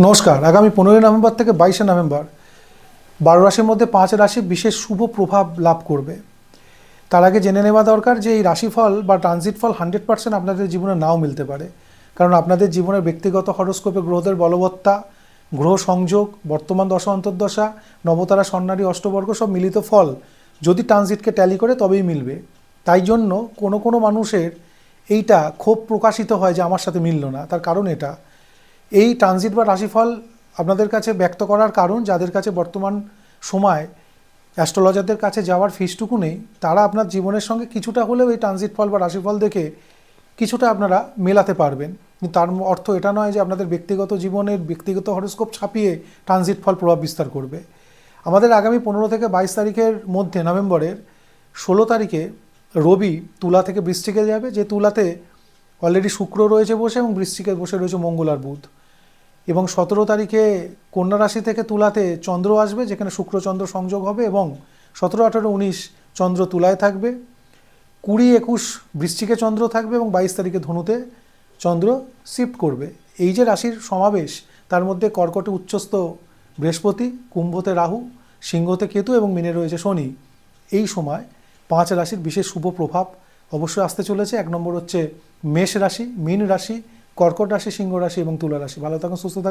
নমস্কার। আগামী 15 নভেম্বর থেকে 22 নভেম্বর 12 রাশির মধ্যে 5 রাশি বিশেষ শুভ প্রভাব লাভ করবে। তার আগে জেনে নেওয়া দরকার যে এই রাশিফল বা ট্রানজিট ফল 100% আপনাদের জীবনে নাও মিলতে পারে, কারণ আপনাদের জীবনের ব্যক্তিগত হরোস্কোপে গ্রহদের বলবত্তা, গ্রহ সংযোগ, বর্তমান দশা অন্তর্দশা, নবতারা, স্বর্ণালী, অষ্টবর্গ সব মিলিত ফল যদি ট্রানজিটকে ট্যালি করে তবেই মিলবে। তাই জন্য কোনো মানুষের এইটা ক্ষোভ প্রকাশিত হয় যে আমার সাথে মিলল না। তার কারণ এটা, এই ট্রানজিট বা রাশিফল আপনাদের কাছে ব্যক্ত করার কারণ, যাদের কাছে বর্তমান সময় অ্যাস্ট্রোলজারদের কাছে যাওয়ার ফিসটুকু নেই, তারা আপনার জীবনের সঙ্গে কিছুটা হলেও এই ট্রানজিট ফল বা রাশিফল দেখে কিছুটা আপনারা মেলাতে পারবেন। কিন্তু তার অর্থ এটা নয় যে আপনাদের ব্যক্তিগত জীবনের ব্যক্তিগত হরোস্কোপ ছাপিয়ে ট্রানজিট ফল প্রভাব বিস্তার করবে। আমাদের আগামী 15 থেকে 22 তারিখের মধ্যে নভেম্বরের 16 তারিখে রবি তুলা থেকে বৃশ্চিকে যাবে, যে তুলাতে অলরেডি শুক্র রয়েছে বসে এবং বৃশ্চিকে বসে রয়েছে মঙ্গল আর বুধ। এবং 17 তারিখে কন্যা রাশি থেকে তুলাতে চন্দ্র আসবে, যেখানে শুক্র চন্দ্র সংযোগ হবে এবং 17, 18, 19 চন্দ্র তুলায় থাকবে, 20, 21 বৃশ্চিকে চন্দ্র থাকবে এবং 22 তারিখে ধনুতে চন্দ্র শিফট করবে। এই যে রাশির সমাবেশ, তার মধ্যে কর্কটে উচ্চস্থ বৃহস্পতি, কুম্ভতে রাহু, সিংহতে কেতু এবং মীনে রয়েছে শনি। এই সময় 5 রাশির বিশেষ শুভ প্রভাব অবশ্যই আসতে চলেছে। 1 নম্বর হচ্ছে মেষ রাশি, মীন রাশি, কর্কট রাশি, সিংহ রাশি এবং তুলা রাশি। ভালো থাকুন, সুস্থ থাকুন।